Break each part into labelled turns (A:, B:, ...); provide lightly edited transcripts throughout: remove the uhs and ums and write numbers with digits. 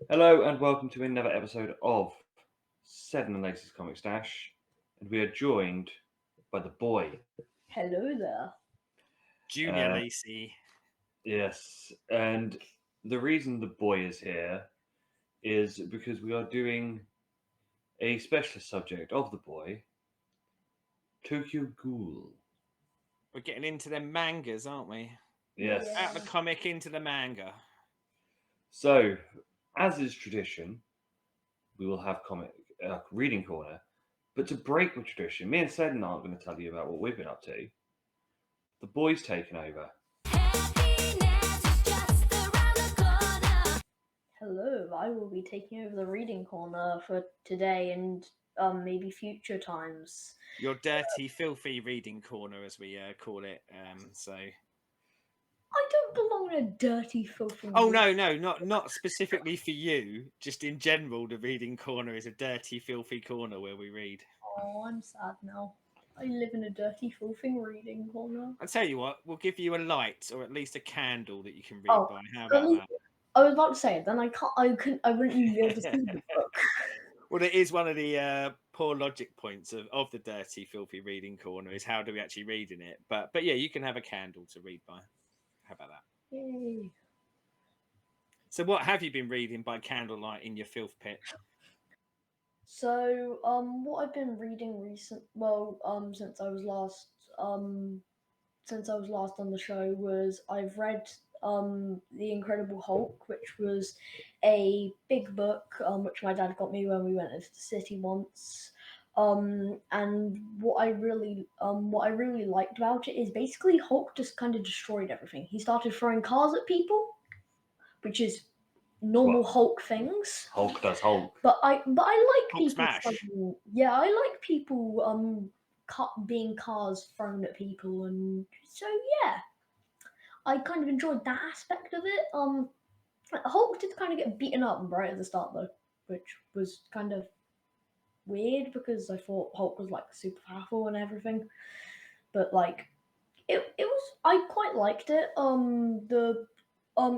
A: Hello and welcome to another episode of Seddon and Laceys Comic Stash, and we are joined by the boy.
B: Hello there.
C: Junior
A: Uh,
C: Lacey.
A: yes, and the reason the boy is here is because we are doing a specialist subject of the boy, Tokyo Ghoul.
C: We're getting into them mangas, aren't we?
A: Yes.
B: Yeah.
C: Out of the comic into the manga.
A: So, as is tradition, we will have comic reading corner. But to break with tradition, me and Seddon aren't going to tell you about what we've been up to. The boy's taken over.
B: Hello, I will be taking over the reading corner for today and maybe future times.
C: Your dirty, filthy reading corner, as we call it. So.
B: I don't belong in a dirty, filthy.
C: Oh no, not specifically for you. Just in general, the reading corner is a dirty, filthy corner where we read.
B: Oh, I'm sad now. I live in a dirty, filthy reading corner.
C: I'll tell you what, we'll give you a light or at least a candle that you can read by. How
B: at
C: about
B: least-
C: that?
B: I was about to say, then I wouldn't even be able to see the book.
C: Well, it is one of the poor logic points of the dirty, filthy reading corner is how do we actually read in it? But yeah, you can have a candle to read by. How about that?
B: Yay.
C: So, what have you been reading by candlelight in your filth pit?
B: So, what I've been reading since I was last on the show was I've read The Incredible Hulk, which was a big book which my dad got me when we went into the city once. And what I really liked about it is basically Hulk just kind of destroyed everything. He started throwing cars at people, which is normal
A: Well,
B: Hulk things.
A: Hulk does Hulk.
B: But I like
C: Hulk
B: people
C: smash.
B: I like people being cars thrown at people, and so yeah, I kind of enjoyed that aspect of it. Hulk did kind of get beaten up right at the start though, which was kind of weird because I thought Hulk was like super powerful and everything, but like it was I quite liked it.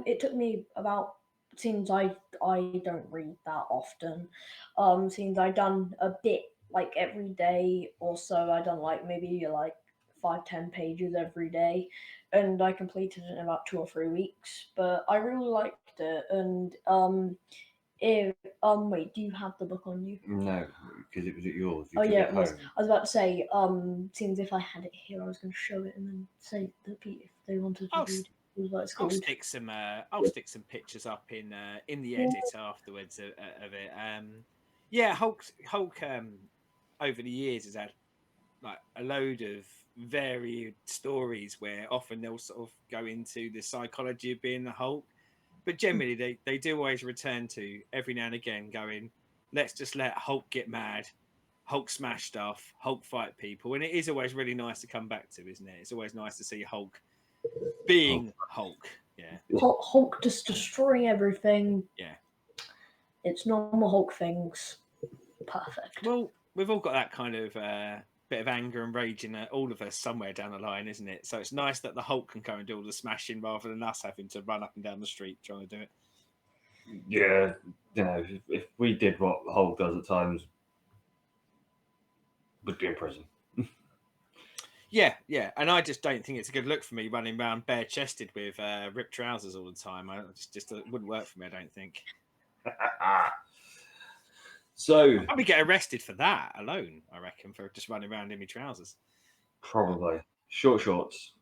B: It took me about since I don't read that often. Since I done a bit like every day or so. I done like maybe like 5-10 pages every day, and I completed it in about 2 or 3 weeks. But I really liked it, and if wait, do you have the book on you?
A: No, because it was at yours. You
B: Oh
A: took
B: yeah,
A: it
B: it was.
A: home.
B: I was about to say, seems if I had it here, I was going to show it and then say that if they wanted to
C: I'll,
B: read what it's
C: I'll
B: called.
C: stick some pictures up in the edit afterwards of it. Yeah, Hulk over the years has had like a load of varied stories where often they'll sort of go into the psychology of being the Hulk, but generally they do always return to every now and again going, let's just let Hulk get mad, Hulk smash stuff, Hulk fight people, and it is always really nice to come back to, isn't it? It's always nice to see Hulk being Hulk. Yeah.
B: Hulk just destroying everything.
C: Yeah.
B: It's normal Hulk things. Perfect.
C: Well, we've all got that kind of bit of anger and rage in all of us somewhere down the line, isn't it? So it's nice that the Hulk can go and do all the smashing rather than us having to run up and down the street trying to do it.
A: Yeah, if we did what Hulk does at times, we'd be in prison.
C: Yeah, and I just don't think it's a good look for me running around bare chested with ripped trousers all the time. I just it wouldn't work for me, I don't think.
A: So
C: I'd probably get arrested for that alone, I reckon, for just running around in my trousers.
A: probably short shorts.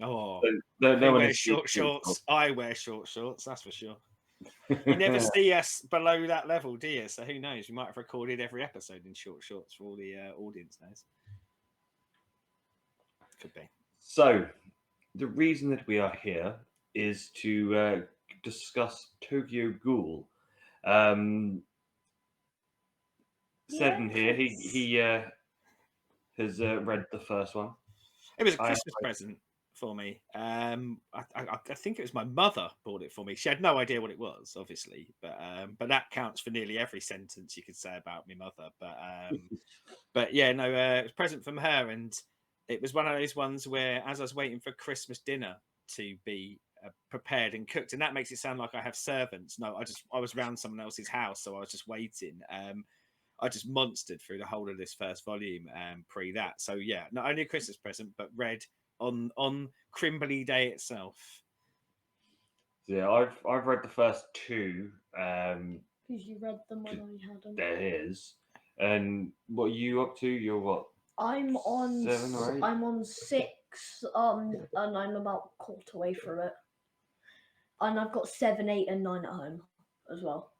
C: Oh,
A: No
C: who
A: one
C: wears
A: is
C: short shorts? I wear short shorts, that's for sure. You never see us below that level, do you? So who knows? We might have recorded every episode in short shorts for all the audience knows. Could be.
A: So the reason that we are here is to discuss Tokyo Ghoul. Seddon here. He has read the first one.
C: It was a Christmas present for me. I think it was my mother bought it for me. She had no idea what it was, obviously, but that counts for nearly every sentence you could say about my mother. But yeah, no, it was a present from her, and it was one of those ones where, as I was waiting for Christmas dinner to be prepared and cooked, and that makes it sound like I have servants. No, I was around someone else's house, so I was just waiting. I just monstered through the whole of this first volume pre that. So yeah, not only a Christmas present, but read on Crimbley Day itself.
A: Yeah, I've read the first two.
B: Because you read them when I had them.
A: There is. And what are you up to? You're what?
B: I'm on
A: 7 or 8?
B: I'm on 6, and I'm about a quarter way through it. And I've got 7, 8, and 9 at home as well.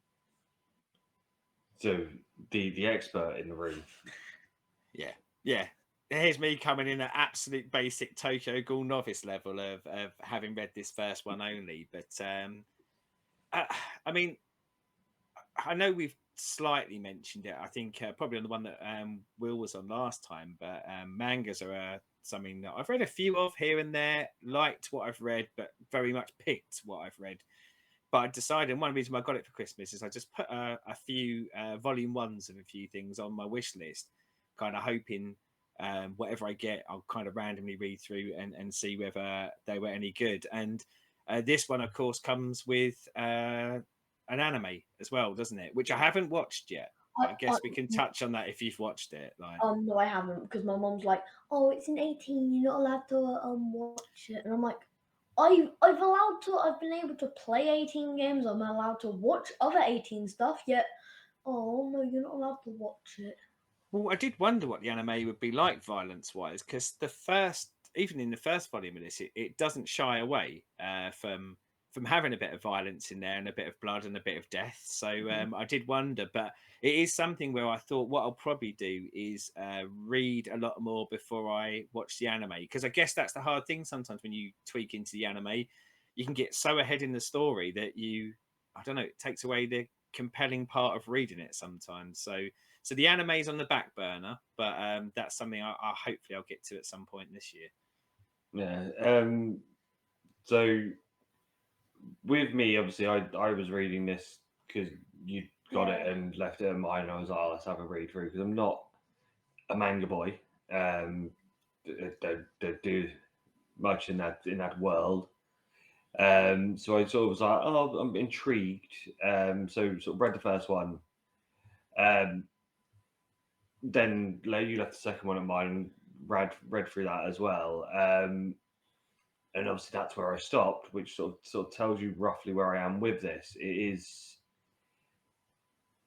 A: So the expert in the room.
C: Yeah. Here's me coming in at absolute basic Tokyo Ghoul novice level of having read this first one only. But I mean, I know we've slightly mentioned it. I think probably on the one that Will was on last time. But mangas are something that I've read a few of here and there. Liked what I've read, but very much picked what I've read. But I decided, and one reason why I got it for Christmas is I just put a few volume ones of a few things on my wish list, kind of hoping whatever I get, I'll kind of randomly read through and see whether they were any good. And this one, of course, comes with an anime as well, doesn't it? Which I haven't watched yet. I guess we can touch on that if you've watched it. Like,
B: no, I haven't, because my mom's like, "Oh, it's an 18. You're not allowed to watch it," and I'm like, I've been able to play 18 games. I'm allowed to watch other 18 stuff. Yet, oh no, you're not allowed to watch it.
C: well, I did wonder what the anime would be like violence-wise, because even in the first volume of this, it doesn't shy away from having a bit of violence in there and a bit of blood and a bit of death. So I did wonder, but it is something where I thought what I'll probably do is read a lot more before I watch the anime, because I guess that's the hard thing sometimes when you tweak into the anime, you can get so ahead in the story that I don't know, it takes away the compelling part of reading it sometimes. So the anime's on the back burner, but that's something I hopefully I'll get to at some point this year.
A: Yeah. So with me, obviously, I was reading this because you got it and left it in mine. And I was like, oh, let's have a read through, because I'm not a manga boy. Don't do much in that world. So I sort of was like, oh, I'm intrigued. So sort of read the first one. Then you left the second one at mine and read through that as well. And obviously that's where I stopped, which sort of tells you roughly where I am with this. It is.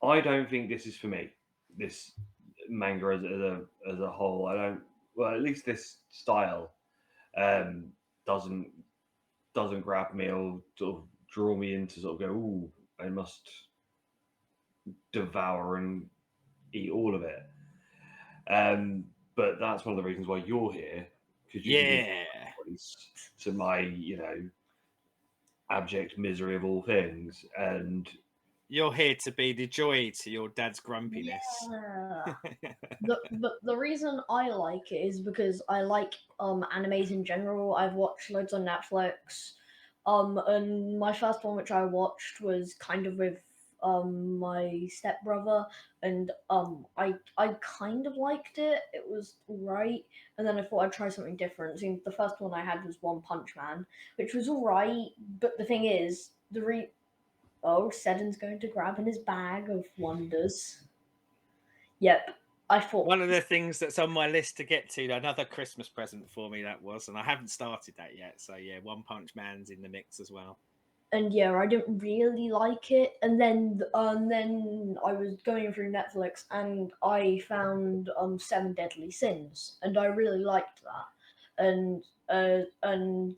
A: I don't think this is for me. This manga as a whole, I don't. Well, at least this style um, doesn't grab me or sort of draw me into sort of go. Ooh, I must devour and eat all of it. But that's one of the reasons why you're here, because you can give voice to my, abject misery of all things. And
C: you're here to be the joy to your dad's grumpiness.
B: Yeah. the reason I like it is because I like animes in general. I've watched loads on Netflix. And my first one, which I watched, was kind of with my stepbrother, and I kind of liked it. It was right, and then I thought I'd try something different. So the first one I had was One Punch Man, which was alright, but the thing is, Seddon's going to grab in his bag of wonders. Yep, I thought
C: one of the things that's on my list to get to, another Christmas present for me that was, and I haven't started that yet. So yeah, One Punch Man's in the mix as well.
B: And yeah, I didn't really like it. And then I was going through Netflix and I found Seven Deadly Sins, and I really liked that. And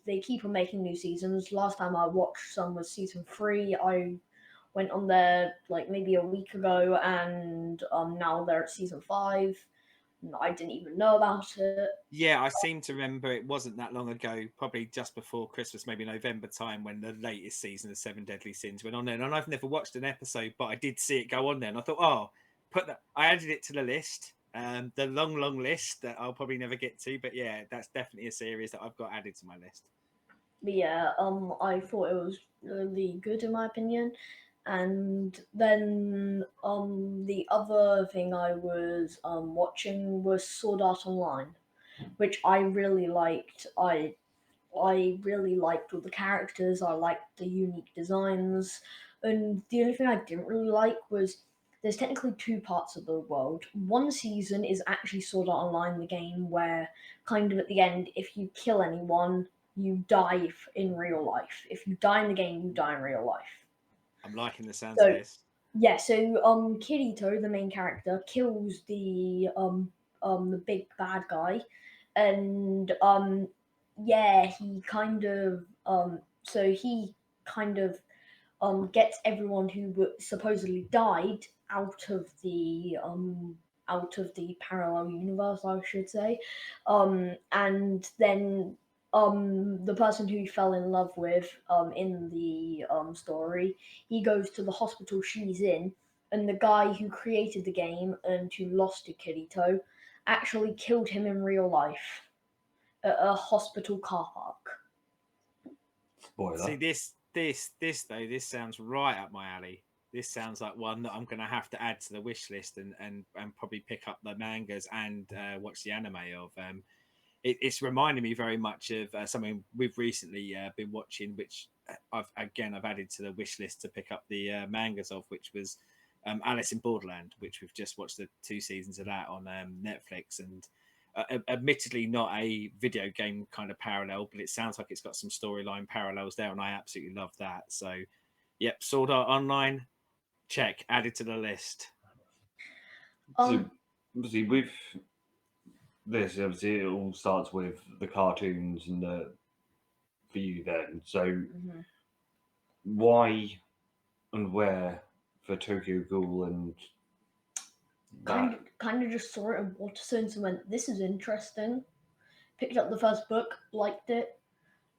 B: they keep on making new seasons. Last time I watched some was season 3. I went on there like maybe a week ago, and now they're at season 5. I didn't even know about it.
C: Yeah, I seem to remember it wasn't that long ago, probably just before Christmas, maybe November time, when the latest season of Seven Deadly Sins went on there. And I've never watched an episode, but I did see it go on there, and I thought, oh, I added it to the list, the long list that I'll probably never get to. But yeah, that's definitely a series that I've got added to my list.
B: But yeah, I thought it was really good in my opinion. And then the other thing I was watching was Sword Art Online, which I really liked. I really liked all the characters. I liked the unique designs, and the only thing I didn't really like was there's technically two parts of the world. One season is actually Sword Art Online, the game, where kind of at the end, if you kill anyone, you die in real life. If you die in the game, you die in real life.
C: I'm liking the sounds of
B: So
C: this.
B: yeah, so Kirito, the main character, kills the big bad guy, and yeah, he kind of so he kind of gets everyone who supposedly died out of the parallel universe, I should say, and then the person who he fell in love with in the story, he goes to the hospital she's in, and the guy who created the game and who lost to Kirito actually killed him in real life at a hospital car park.
A: Spoiler.
C: See this though. This sounds right up my alley. This sounds like one that I'm going to have to add to the wish list and probably pick up the mangas and watch the anime of. It's reminding me very much of something we've recently been watching, which I've added to the wish list to pick up the mangas of, which was Alice in Borderland, which we've just watched the 2 seasons of that on Netflix. And admittedly not a video game kind of parallel, but it sounds like it's got some storyline parallels there, and I absolutely love that. So, yep, Sword Art Online, check, added to the list.
A: So obviously with this, obviously it all starts with the cartoons and the for you then. So why and where for Tokyo Ghoul and that?
B: Kind of just saw it in Waterstones and went, "This is interesting." Picked up the first book, liked it,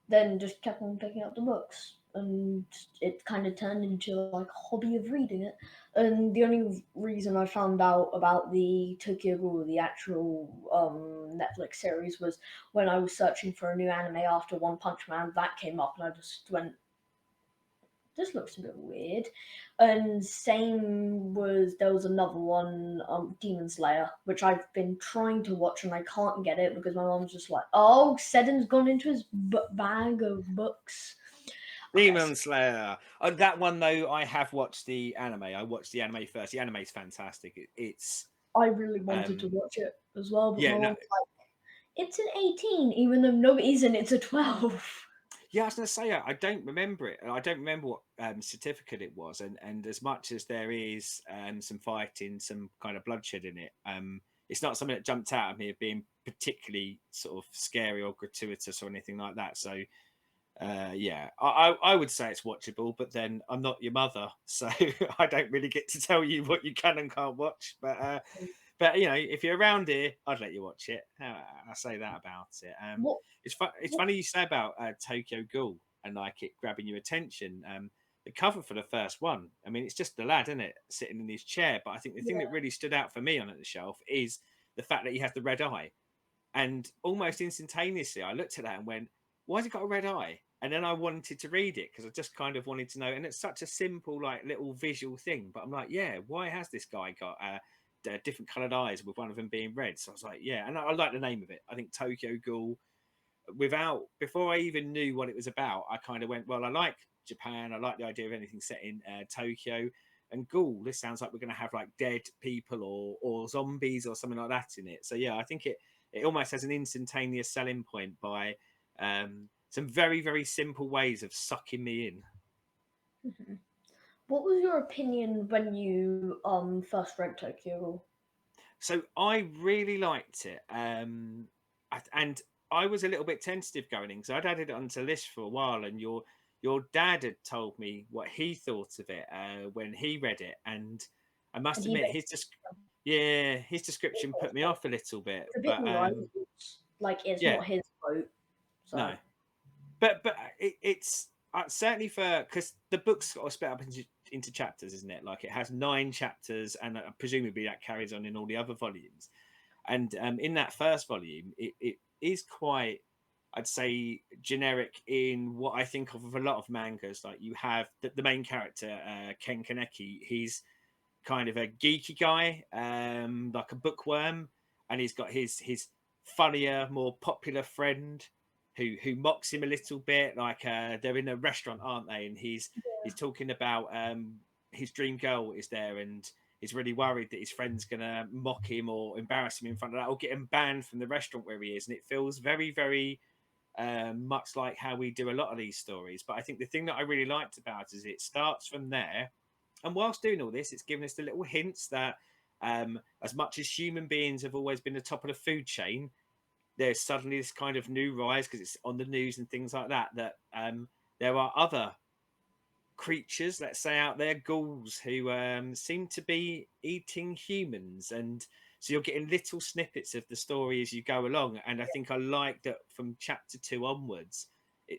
B: then just kept on picking up the books, and it kind of turned into like a hobby of reading it. And the only reason I found out about the Tokyo Ghoul, the actual Netflix series, was when I was searching for a new anime after One Punch Man. That came up, and I just went, "This looks a bit weird." And same was there was another one, Demon Slayer, which I've been trying to watch and I can't get it because my mom's just like, "Oh, Seddon's gone into his bag of books."
C: Demon Slayer. That one though, I have watched the anime. I watched the anime first. The anime's fantastic. It's
B: I really wanted to watch it as well, but my
C: yeah, no,
B: mom's like, "It's an 18, even though no, it isn't. It's a 12."
C: yeah. I was going to say I don't remember it. I don't remember what certificate it was, and as much as there is some fighting, some kind of bloodshed in it, it's not something that jumped out at me of being particularly sort of scary or gratuitous or anything like that. So yeah, I would say it's watchable, but then I'm not your mother, so I don't really get to tell you what you can and can't watch. But you know, if you're around here, I'd let you watch it. I say that about it.
B: What?
C: It's funny you say about Tokyo Ghoul and like it grabbing your attention. The cover for the first one, I mean, it's just the lad, isn't it, sitting in his chair. But I think the thing that really stood out for me on at the shelf is the fact that he has the red eye, and almost instantaneously, I looked at that and went, "Why's he got a red eye?" And then I wanted to read it because I just kind of wanted to know. And it's such a simple, like little visual thing. But I'm like, yeah, why has this guy got different coloured eyes with one of them being red? So I was like, yeah. And I like the name of it. I think Tokyo Ghoul. Before I even knew what it was about, I kind of went, well, I like Japan. I like the idea of anything set in Tokyo. And Ghoul, this sounds like we're going to have like dead people or zombies or something like that in it. So yeah, I think it almost has an instantaneous selling point by some very, very simple ways of sucking me in.
B: What was your opinion when you first read Tokyo Ghoul?
C: So I really liked it. And I was a little bit tentative going in because I'd added it onto the list for a while, and your dad had told me what he thought of it when he read it, and I must
B: And he
C: admit his description put me off a little bit,
B: It's a bit
C: but
B: light, like it's
C: yeah,
B: not his quote. So
C: no, but it's certainly for because the book's got to split up into chapters, isn't it? Like it has 9 chapters, and presumably that carries on in all the other volumes. And in that first volume, it is quite, I'd say, generic in what I think of a lot of mangas. Like you have the main character, Ken Kaneki. He's kind of a geeky guy, like a bookworm, and he's got his funnier, more popular friend who mocks him a little bit. Like they're in a restaurant, aren't they? And he's talking about his dream girl is there, and he's really worried that his friend's gonna mock him or embarrass him in front of that, or get him banned from the restaurant where he is. And it feels very, very much like how we do a lot of these stories. But I think the thing that I really liked about it is it starts from there, and whilst doing all this, it's given us the little hints that as much as human beings have always been the top of the food chain, there's suddenly this kind of new rise because it's on the news and things like that. That there are other creatures, let's say, out there, ghouls, who seem to be eating humans, and so you're getting little snippets of the story as you go along. And I think I like that from chapter 2 onwards,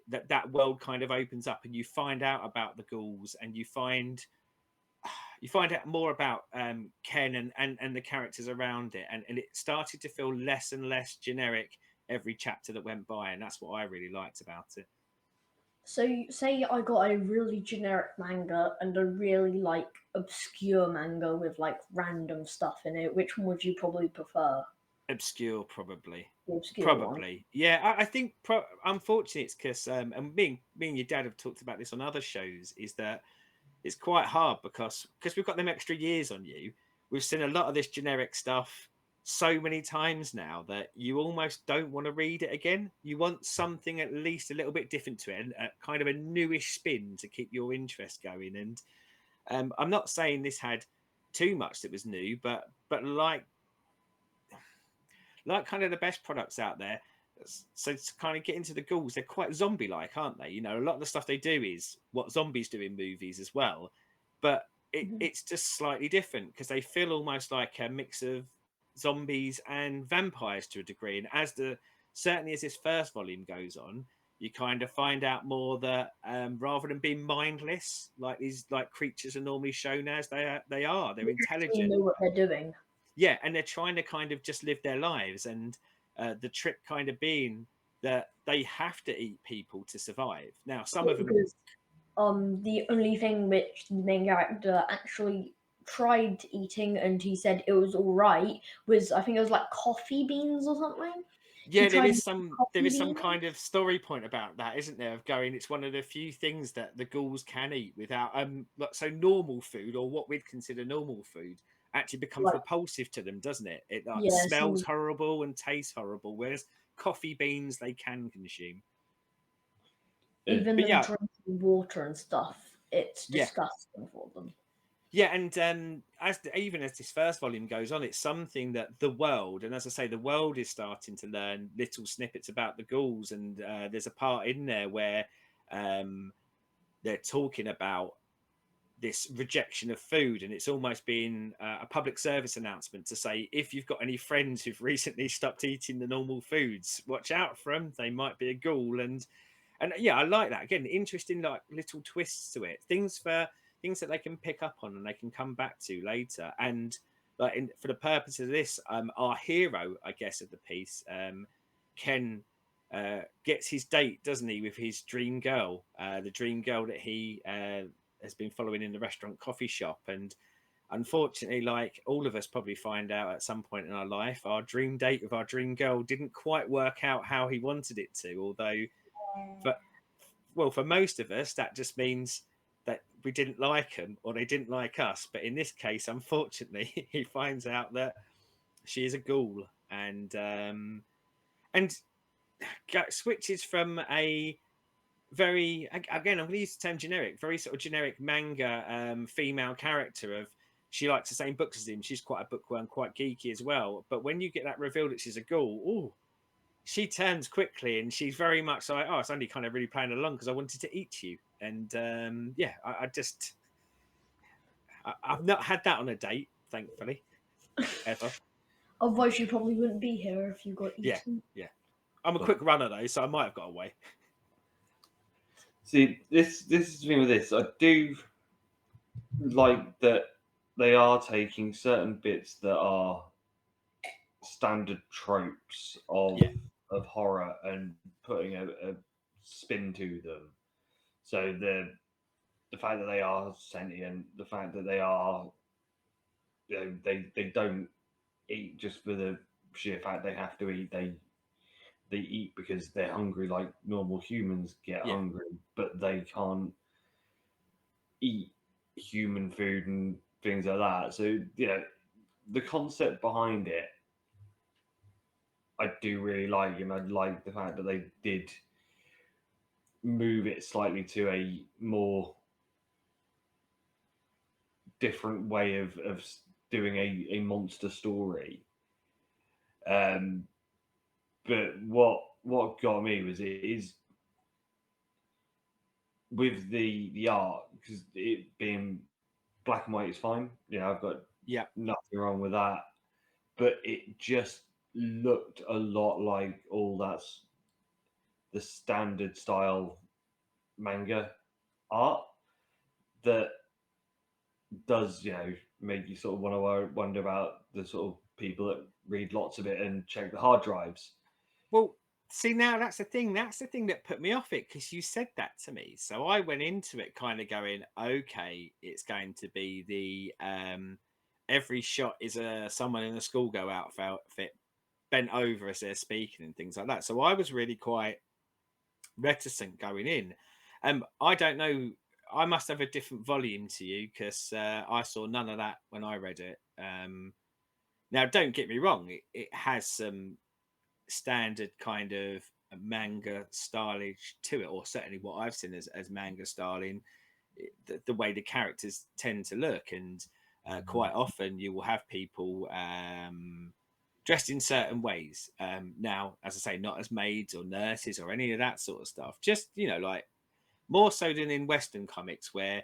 C: that world kind of opens up, and you find out about the ghouls, and you find out more about Ken and the characters around it, and it started to feel less and less generic every chapter that went by, and that's what I really liked about it.
B: So, say I got a really generic manga and a really like obscure manga with like random stuff in it. Which one would you probably prefer?
C: Obscure, probably.
B: The obscure
C: Probably,
B: one.
C: yeah. I think unfortunately it's because and me and your dad have talked about this on other shows, is that it's quite hard because we've got them extra years on you. We've seen a lot of this generic stuff so many times now that you almost don't want to read it again. You want something at least a little bit different to it, and kind of a newish spin to keep your interest going. And I'm not saying this had too much that was new, but like kind of the best products out there. So to kind of get into the ghouls, they're quite zombie-like, aren't they? You know, a lot of the stuff they do is what zombies do in movies as well, but it's just slightly different because they feel almost like a mix of zombies and vampires to a degree. And certainly as this first volume goes on, you kind of find out more that rather than being mindless like these like creatures are normally shown as, they're
B: They actually
C: intelligent.
B: know what they're doing.
C: Yeah, and they're trying to kind of just live their lives, and the trick kind of being that they have to eat people to survive. Now some of them,
B: Because the only thing which the main character actually tried eating and he said it was all right was, I think it was like coffee beans or something. He
C: yeah, there
B: tried
C: is some
B: coffee beans.
C: kind of story point about that, isn't there, of going, it's one of the few things that the ghouls can eat without so normal food, or what we'd consider normal food, actually becomes
B: Like,
C: repulsive to them, doesn't it? It like
B: yeah,
C: smells horrible and tastes horrible, whereas coffee beans they can consume.
B: even
C: But
B: them
C: yeah,
B: drinking water and stuff, it's
C: yeah.
B: disgusting for them.
C: Yeah, and even as this first volume goes on, it's something that the world, and as I say, the world is starting to learn little snippets about the ghouls. And there's a part in there where they're talking about this rejection of food, and it's almost been a public service announcement to say, if you've got any friends who've recently stopped eating the normal foods, watch out for them. They might be a ghoul. And yeah, I like that. Again, interesting like little twists to it, things that they can pick up on and they can come back to later. And like for the purpose of this, our hero, I guess, of the piece, Ken, gets his date, doesn't he, with his dream girl, the dream girl that he has been following in the restaurant coffee shop. And unfortunately, like all of us probably find out at some point in our life, our dream date with our dream girl didn't quite work out how he wanted it to. Although for most of us, that just means that we didn't like them or they didn't like us. But in this case, unfortunately, he finds out that she is a ghoul, and switches from a very, again, I'm going to use the term generic, very sort of generic manga female character of, she likes the same books as him. She's quite a bookworm, quite geeky as well. But when you get that reveal that she's a ghoul, oh, she turns quickly, and she's very much like, oh, it's only kind of really playing along because I wanted to eat you. And yeah, I've not had that on a date, thankfully, ever.
B: Otherwise, you probably wouldn't be here if you got eaten.
C: Yeah. I'm a quick runner though, so I might have got away.
A: See, this is the thing with this. I do like that they are taking certain bits that are standard tropes of horror and putting a spin to them. So the fact that they are sentient, the fact that they are, they don't eat just for the sheer fact they have to eat. they eat because they're hungry, like normal humans get
C: Yeah.
A: hungry, but they can't eat human food and things like that. So the concept behind it, I do really like, and I like the fact that they did move it slightly to a more different way of doing a monster story. Um, but what got me was it is with the art, because it being black and white is fine. I've got
C: Yeah.
A: nothing wrong with that. But it just looked a lot like all that's the standard style manga art that does make you sort of want to wonder about the sort of people that read lots of it and check the hard drives.
C: Well, see, now that's the thing. That's the thing that put me off it, because you said that to me. So I went into it kind of going, okay, it's going to be the every shot is someone in a schoolgirl outfit bent over as they're speaking and things like that. So I was really quite reticent going in. I don't know. I must have a different volume to you, because I saw none of that when I read it. Now, don't get me wrong; it has some standard kind of manga stylage to it, or certainly what I've seen as manga styling, the way the characters tend to look. And quite often you will have people dressed in certain ways. Now, as I say, not as maids or nurses or any of that sort of stuff. Just, like more so than in Western comics, where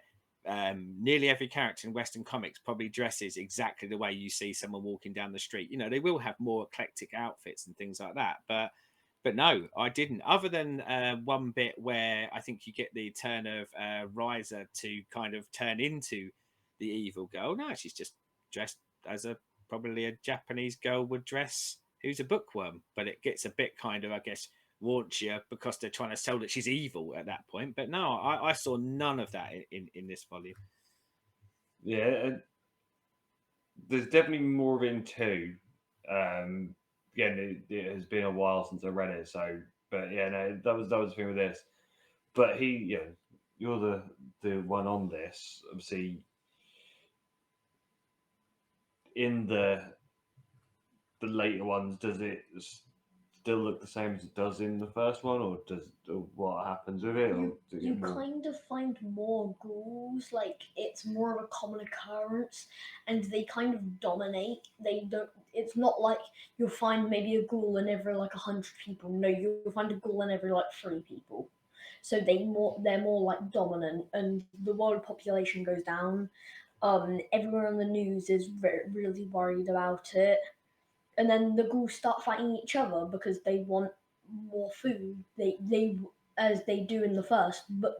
C: nearly every character in Western comics probably dresses exactly the way you see someone walking down the street. They will have more eclectic outfits and things like that, but no, I didn't. Other than one bit where I think you get the turn of Riser to kind of turn into the evil girl. No, she's just dressed as probably a Japanese girl would dress, who's a bookworm. But it gets a bit kind of, I guess, raunchier, because they're trying to sell that she's evil at that point. But no, I saw none of that in this volume.
A: Yeah, and there's definitely more of it in two. Um, Again, it has been a while since I read it, so but yeah, no, that was the thing with this. But you're the one on this. Obviously, in the later ones, does it still look the same as it does in the first one, or what happens with it, or
B: You
A: does it
B: you
A: get more?
B: kind of find more ghouls, like it's more of a common occurrence, and they kind of dominate. They don't. It's not like you'll find maybe a ghoul in every like 100 people. No, you'll find a ghoul in every like 3 people. So they're more like dominant, and the world population goes down. Everyone on the news is really worried about it, and then the ghouls start fighting each other because they want more food. They as they do in the first, but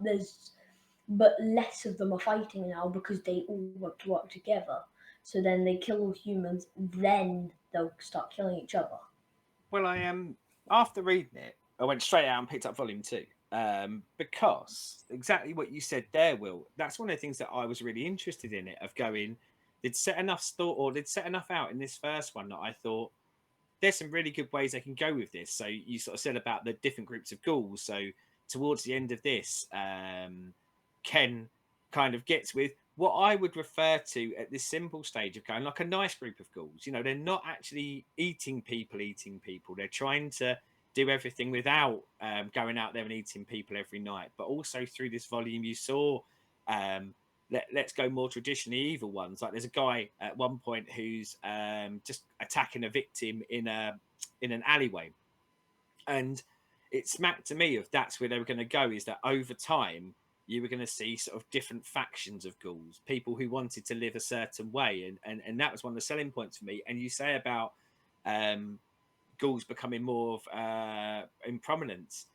B: less of them are fighting now because they all want to work together. So then they kill all humans, then they'll start killing each other.
C: Well, I am after reading it, I went straight out and picked up volume two. Because exactly what you said there, Will. That's one of the things that I was really interested in it. Of going, they'd set enough they'd set enough out in this first one that I thought there's some really good ways they can go with this. So you sort of said about the different groups of ghouls. So towards the end of this, Ken kind of gets with what I would refer to at this simple stage of going like a nice group of ghouls. They're not actually eating people. They're trying to do everything without going out there and eating people every night. But also through this volume, you saw let's go more traditionally evil ones. Like there's a guy at one point who's just attacking a victim in an alleyway, and it smacked to me of that's where they were going to go. Is that over time you were going to see sort of different factions of ghouls, people who wanted to live a certain way, and that was one of the selling points for me. And you say about um, ghouls becoming more of in prominence.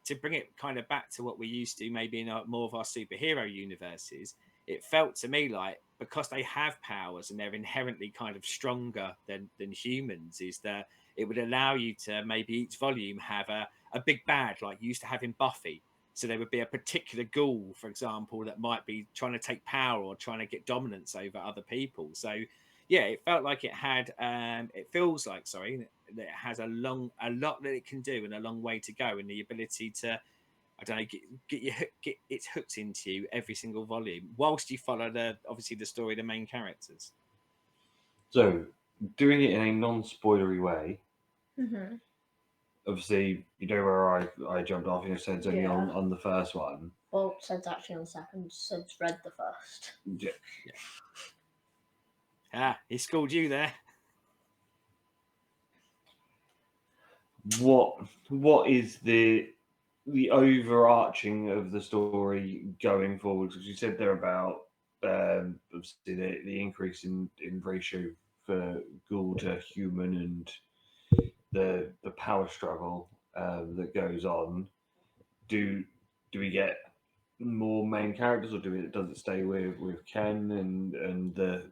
C: To bring it kind of back to what we used to maybe in more of our superhero universes, it felt to me like because they have powers and they're inherently kind of stronger than humans, is that it would allow you to maybe each volume have a big bad like you used to have in Buffy. So there would be a particular ghoul, for example, that might be trying to take power or trying to get dominance over other people. So yeah, it felt like it had. It feels like, sorry, that it has a lot that it can do and a long way to go, and the ability to, I don't know, get its hooked into you every single volume, whilst you follow obviously the story of the main characters.
A: So, doing it in a non-spoilery way.
B: Hmm.
A: Obviously, you know where I jumped off. You know, Sed's only
B: Yeah.
A: on the first one.
B: Well, Sed's actually on the second. Sed's read the first.
A: Yeah.
C: Ah, he schooled you there.
A: What is the overarching of the story going forward? Because you said there about obviously the increase in ratio for ghoul to human and the power struggle that goes on. Do do we get more main characters, or does it stay with Ken and the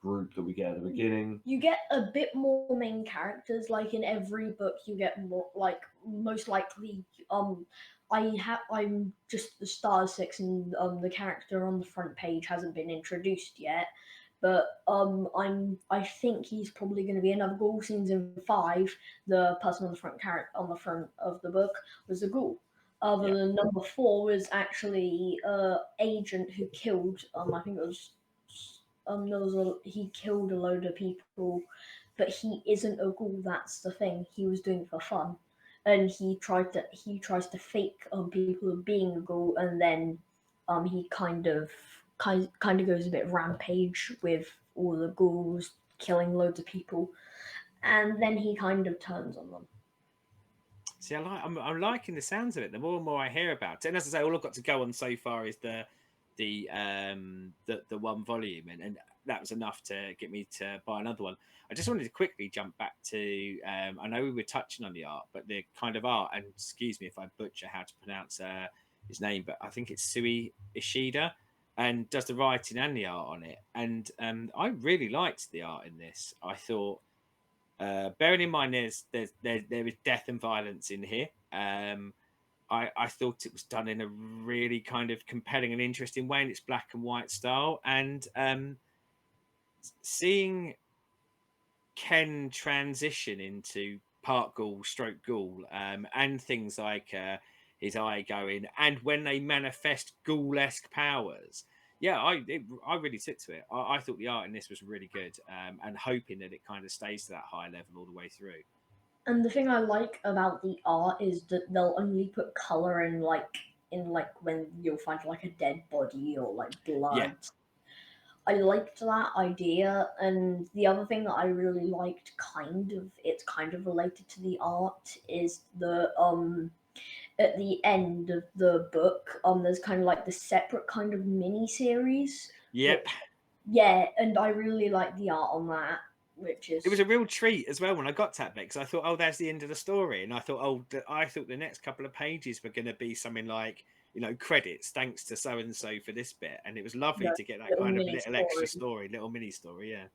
A: group that we get at the beginning?
B: You get a bit more main characters. Like in every book, you get more. Like most likely, I'm just the star 6, and the character on the front page hasn't been introduced yet. But I think he's probably going to be another ghoul. Since in 5, the person on the on the front of the book was a ghoul. Other
C: Yeah.
B: than number 4 was actually agent who killed I think it was he killed a load of people, but he isn't a ghoul. That's the thing. He was doing it for fun, and he tries to fake people being a ghoul, and then he kind of goes a bit rampage with all the ghouls, killing loads of people, and then he kind of turns on them.
C: See, I'm liking the sounds of it. The more and more I hear about it, and as I say, all I've got to go on so far is the one volume, and that was enough to get me to buy another one. I just wanted to quickly jump back to I know we were touching on the art, but the kind of art, and excuse me if I butcher how to pronounce his name, but I think it's Sui Ishida, and does the writing and the art on it. And I really liked the art in this. I thought, bearing in mind there is death and violence in here. I thought it was done in a really kind of compelling and interesting way in its black and white style, and seeing Ken transition into part ghoul, stroke ghoul, and things like his eye going, and when they manifest ghoul-esque powers. Yeah, I really took to it. I thought the art in this was really good, and hoping that it kind of stays to that high level all the way through.
B: And the thing I like about the art is that they'll only put color in like when you'll find like a dead body or like
C: Yeah,
B: blood. I liked that idea, and the other thing that I really liked, it's kind of related to the art, is the at the end of the book, there's kind of like the separate kind of mini series,
C: yep.
B: which yeah, and I really like the art on that, which
C: It was
B: is
C: a real treat as well when I got to that bit, because I thought, oh, that's the end of the story, and I thought, oh, I thought the next couple of pages were going to be something like, credits, thanks to so and so for this bit, and it was lovely
B: the
C: to get that
B: little
C: kind of
B: mini
C: little extra
B: story.
C: story, little mini story. Yeah.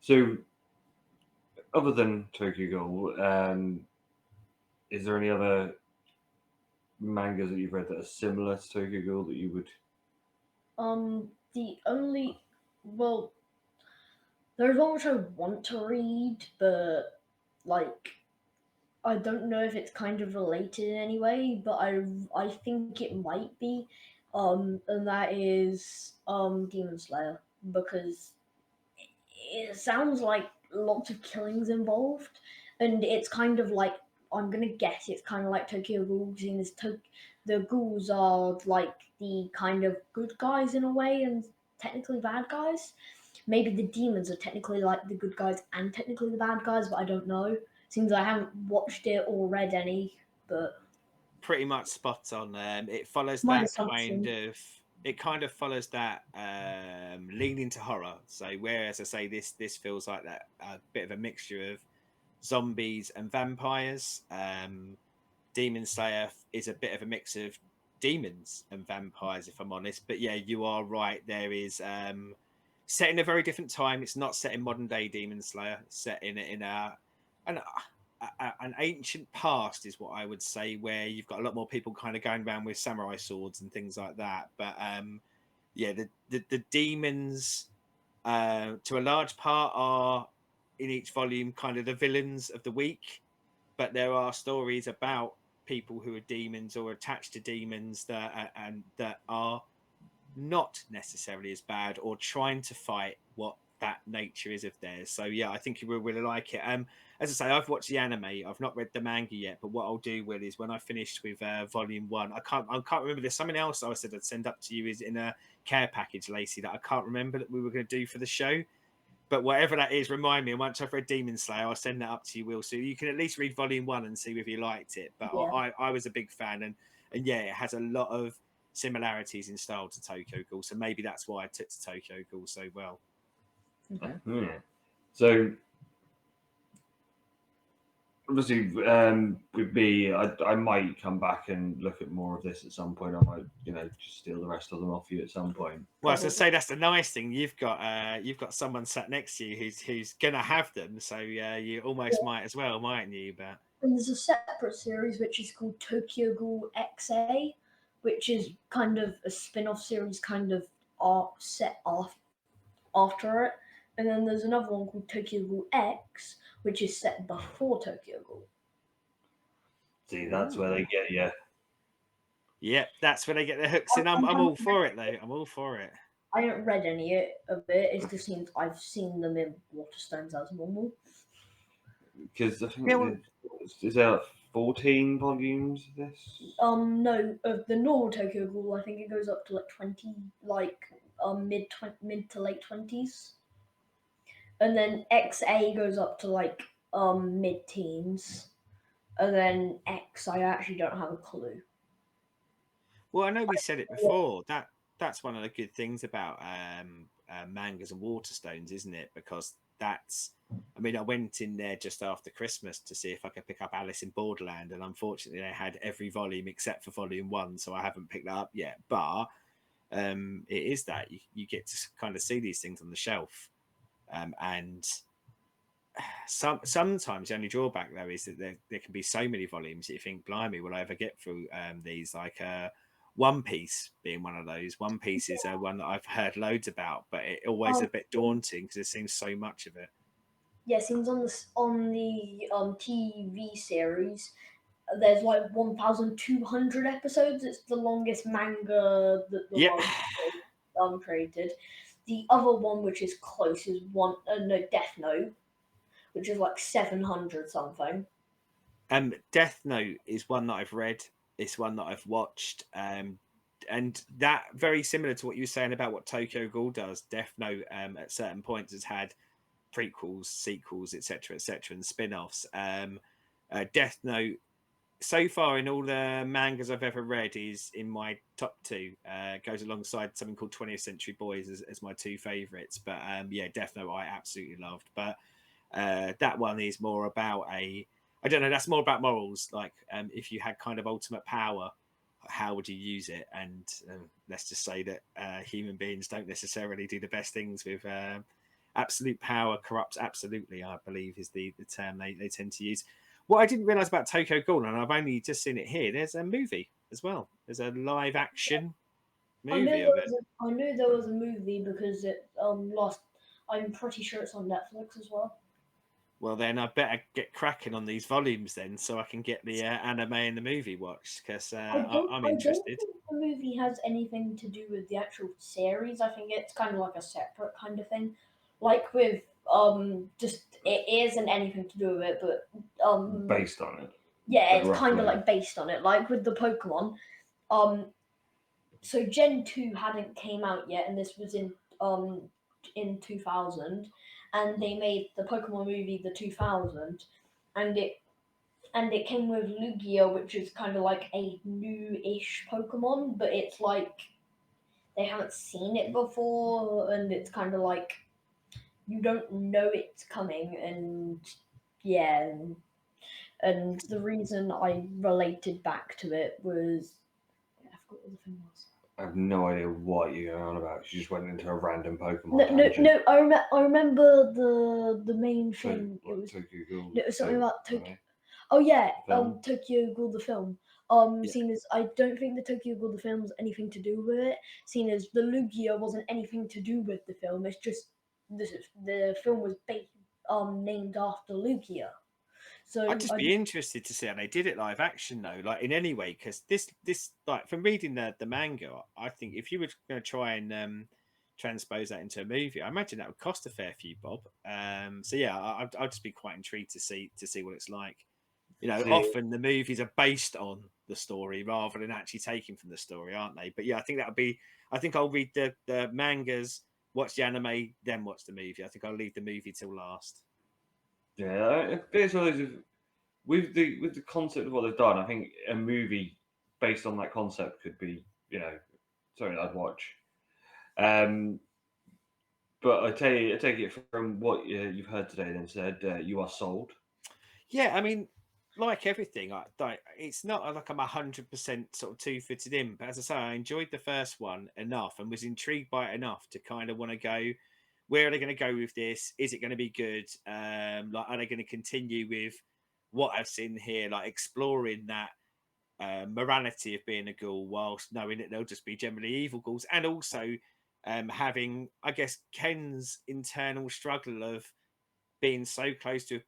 A: So, other than Tokyo Ghoul, is there any other mangas that you've read that are similar to Tokyo Ghoul that you would?
B: The only well, there's one which I want to read, but like I don't know if it's kind of related in any way, but I think it might be, and that is Demon Slayer, because it sounds like lots of killings involved, and it's kind of like, I'm gonna guess it's kind of like Tokyo Ghoul, seeing as the ghouls are like the kind of good guys in a way, and technically bad guys. Maybe the demons are technically like the good guys and technically the bad guys, but I don't know. Seems I haven't watched it or read any, but
C: Pretty much spot on. It follows
B: my
C: that kind
B: assumption.
C: of. It kind of follows that leaning to horror. So, whereas I say this feels like that a bit of a mixture of zombies and vampires. Demon Slayer is a bit of a mix of demons and vampires, if I'm honest. But yeah, you are right. There is set in a very different time. It's not set in modern day Demon Slayer. It's set in an, an ancient past, is what I would say, where you've got a lot more people kind of going around with samurai swords and things like that. But yeah, the demons to a large part, are in each volume kind of the villains of the week, but there are stories about people who are demons or attached to demons that are not necessarily as bad or trying to fight what that nature is of theirs. So yeah, I think you will really like it. As I say, I've watched the anime. I've not read the manga yet, but what I'll do, Will, is when I finished with volume 1, I can't remember. There's something else I said I'd send up to you is in a care package, Lacey, that I can't remember that we were going to do for the show. But whatever that is, remind me. And once I've read Demon Slayer, I'll send that up to you, Will. So you can at least read volume 1 and see if you liked it. But
B: Yeah.
C: I was a big fan, and yeah, it has a lot of similarities in style to Tokyo Ghoul. So maybe that's why I took to Tokyo Ghoul so well.
B: Okay.
A: Yeah. So obviously, with me, I might come back and look at more of this at some point. I might, just steal the rest of them off you at some point.
C: Well, so say that's the nice thing. You've got someone sat next to you who's gonna have them. So you almost might as well, mightn't you? But
B: And there's a separate series which is called Tokyo Ghoul XA, which is kind of a spin-off series, kind of set off after it. And then there's another one called Tokyo Ghoul X, which is set before Tokyo Ghoul.
A: See, that's where they get you.
C: yeah, that's where they get their hooks in. I'm all for it though. I'm all for it.
B: I haven't read any of it. It just seems I've seen them in Waterstones as normal.
A: Because I think
C: Yeah, well-
A: is there 14 volumes of this?
B: No, of the normal Tokyo Ghoul, I think it goes up to like 20, mid to late 20s, and then XA goes up to like mid teens, and then X I actually don't have a clue.
C: Well, I know we said it before. That's one of the good things about mangas and Waterstones, isn't it? Because I mean, I went in there just after Christmas to see if I could pick up Alice in Borderland, and unfortunately, they had every volume except for volume 1, so I haven't picked that up yet. But it is that you get to kind of see these things on the shelf, and sometimes the only drawback though is that there can be so many volumes that you think, blimey, will I ever get through these? Like One Piece being one of those. One Piece is one that I've heard loads about, but it always a bit daunting because there seems so much of it.
B: Yeah, seems on the TV series. There's like 1,200 episodes. It's the longest manga that the world has created. The other one, which is close, is Death Note, which is like 700 something.
C: Death Note is one that I've read. It's one that I've watched. And that very similar to what you were saying about what Tokyo Ghoul does. Death Note at certain points has had prequels, sequels, etc., and spin-offs. Death Note, so far in all the mangas I've ever read, is in my top 2. Goes alongside something called 20th Century Boys as my 2 favourites. But yeah, Death Note I absolutely loved. But that one is more about I don't know, that's more about morals. Like if you had kind of ultimate power, how would you use it? And let's just say that human beings don't necessarily do the best things with absolute power corrupts absolutely, I believe is the term they tend to use. What I didn't realise about Tokyo Ghoul, and I've only just seen it here, there's a movie as well. There's a live action movie of it.
B: I knew there was a movie because it lost. I'm pretty sure it's on Netflix as well.
C: Well, then I better get cracking on these volumes then, so I can get the anime and the movie watched because I'm interested.
B: I don't think the movie has anything to do with the actual series. I think it's kind of like a separate kind of thing, like with just it isn't anything to do with it, but
A: based on it.
B: Yeah, it's
A: roughly.
B: kind of like based on it, like with the Pokemon. So Gen 2 hadn't came out yet, and this was in 2000, and they made the Pokemon movie the 2000, and it came with Lugia, which is kind of like a new-ish Pokemon, but it's like they haven't seen it before, and it's kind of like you don't know it's coming, and yeah, and the reason I related back to it was I forgot what the thing was.
A: I have no idea what you're going on about. She just went into a random Pokemon tangent.
B: No. I remember the main thing.
A: It was Tokyo Ghoul.
B: It was something about Tokyo.
A: Right?
B: Oh yeah,
A: Film.
B: Tokyo Ghoul the film. Seeing as I don't think the Tokyo Ghoul the film has anything to do with it. Seeing as the Lugia wasn't anything to do with the film. It's just the film was named after Lugia. So
C: I'd just be interested to see how they did it live action though, like in any way, because this like from reading the manga, I think if you were going to try and transpose that into a movie, I imagine that would cost a fair few bob. So yeah, I'd just be quite intrigued to see what it's like. You know,
A: See,
C: often the movies are based on the story rather than actually taken from the story, aren't they? But yeah, I think that would be. I think I'll read the mangas, watch the anime, then watch the movie. I think I'll leave the movie till last.
A: yeah, it's one of those with the concept of what they've done. I think a movie based on that concept could be, something I'd watch. Um, but I take it from what you've heard today. Then said you are sold.
C: Yeah, I mean, like everything, it's not like I'm 100% sort of two-footed in, but as I say, I enjoyed the first one enough and was intrigued by it enough to kind of want to go, where are they going to go with this? Is it going to be good? Like, are they going to continue with what I've seen here, like exploring that morality of being a ghoul, whilst knowing that they'll just be generally evil ghouls, and also having, I guess, Ken's internal struggle of being so close to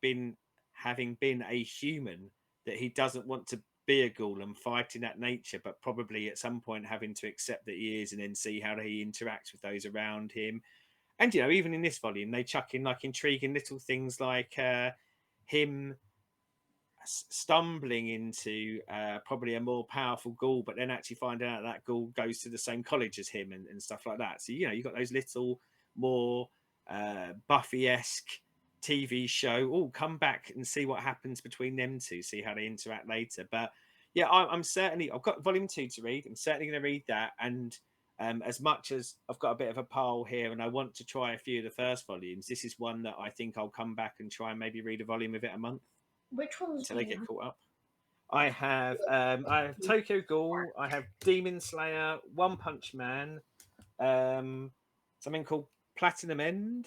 C: having been a human that he doesn't want to be a ghoul and fighting that nature, but probably at some point having to accept that he is and then see how he interacts with those around him. And even in this volume, they chuck in like intriguing little things like him stumbling into probably a more powerful ghoul, but then actually finding out that ghoul goes to the same college as him and stuff like that. So you've got those little more Buffy-esque TV show. Oh, come back and see what happens between them two, see how they interact later. But yeah, I'm certainly, I've got volume 2 to read. I'm certainly going to read that. And as much as I've got a bit of a pile here and I want to try a few of the first volumes, this is one that I think I'll come back and try and maybe read a volume of it a month
B: which ones
C: until
B: do
C: they
B: you
C: get
B: have?
C: caught up. I have Tokyo Ghoul, I have Demon Slayer, One Punch Man, something called Platinum End,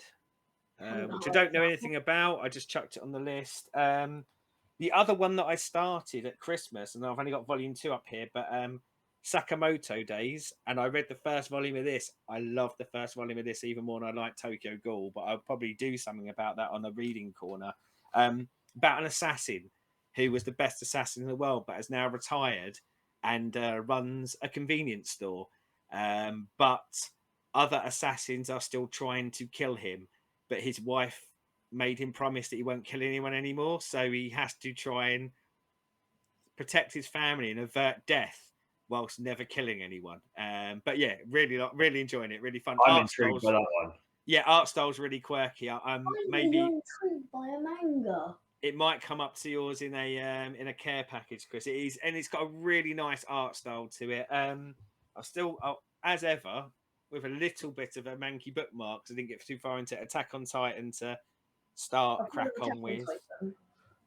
B: Haven't
C: which I
B: heard
C: don't know
B: that.
C: anything about. I just chucked it on the list. The other one that I started at Christmas, and I've only got volume 2 up here, but Sakamoto Days, and I read the first volume of this. I love the first volume of this even more than I like Tokyo Ghoul, but I'll probably do something about that on the reading corner. About an assassin who was the best assassin in the world, but has now retired and runs a convenience store. But other assassins are still trying to kill him, but his wife made him promise that he won't kill anyone anymore, so he has to try and protect his family and avert death whilst never killing anyone. But yeah, really enjoying it. Really fun.
A: I'm
C: Art
A: intrigued
C: styles,
A: by that one.
C: yeah, art style's really quirky.
B: Finally,
C: Maybe
B: you're intrigued by a manga.
C: it might come up to yours in a care package, Chris. It is, and it's got a really nice art style to it. As ever, with a little bit of a manky bookmarks. I didn't get too far into Attack on Titan to start
B: I've
C: crack
B: never
C: on with,
B: Titan.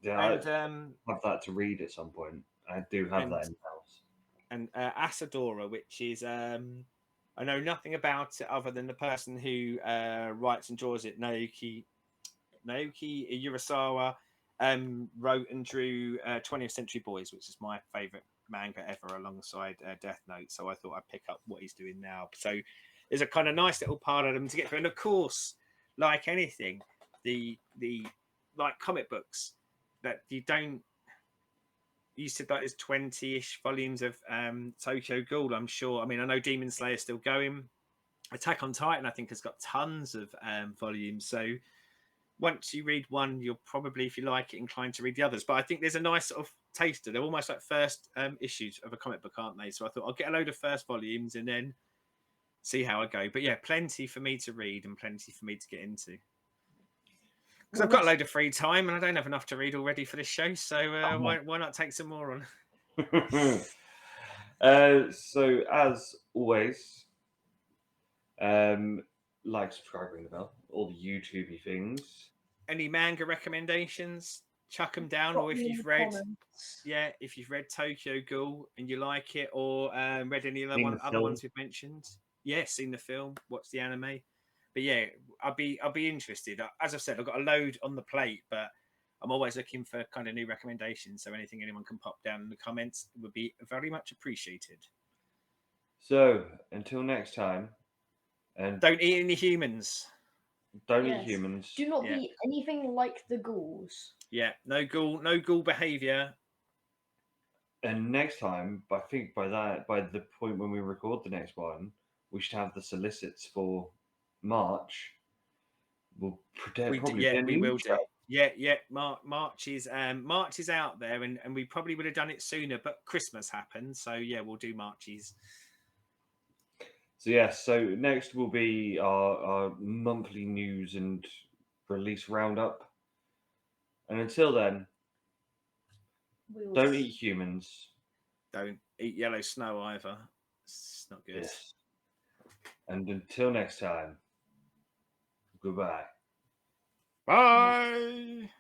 A: Yeah,
C: and
A: I have that to read at some point. I do have that in the house.
C: and Asadora, which is I know nothing about it other than the person who writes and draws it, Naoki Urasawa, wrote and drew 20th Century Boys, which is my favourite manga ever, alongside Death Note. So I thought I'd pick up what he's doing now. So there's a kind of nice little part of them to get through. And of course, like anything, the like comic books that you don't. You said like there's 20-ish volumes of Tokyo Ghoul. I'm sure. I mean, I know Demon Slayer is still going. Attack on Titan, I think, has got tons of volumes. So once you read one, you're probably, if you like it, inclined to read the others. But I think there's a nice sort of taster. They're almost like first issues of a comic book, aren't they? So I thought I'll get a load of first volumes and then see how I go. But yeah, plenty for me to read and plenty for me to get into. Because I've got a load of free time and I don't have enough to read already for this show. So why not take some more on?
A: So as always, like, subscribe, ring the bell, all the YouTubey things.
C: Any manga recommendations? Chuck them down,
B: Drop
C: or if
B: me in
C: you've
B: the
C: read,
B: comments.
C: if you've read Tokyo Ghoul and you like it, or read any of the
A: Seen the
C: other
A: film.
C: ones we've mentioned, seen the film, watched the anime. But yeah, I'll be interested. As I've said, I've got a load on the plate, but I'm always looking for kind of new recommendations. So anything anyone can pop down in the comments would be very much appreciated.
A: So until next time, and
C: Don't eat any humans.
A: Don't eat
B: Yes.
A: humans.
B: Do not
C: Yeah.
B: be anything like the ghouls.
C: Yeah, no ghoul behaviour.
A: And next time, I think by the point when we record the next one, we should have the solicits for March. We'll probably
C: Yeah,
A: be a
C: we
A: new
C: will
A: show.
C: do. Yeah. March is out there, and we probably would have done it sooner, but Christmas happened, so yeah, we'll do Marches.
A: So yes, so next will be our monthly news and release roundup. And until then,
B: We'll
A: don't eat humans.
C: Don't eat yellow snow either. It's not good.
A: Yes. And until next time, goodbye.
C: Bye.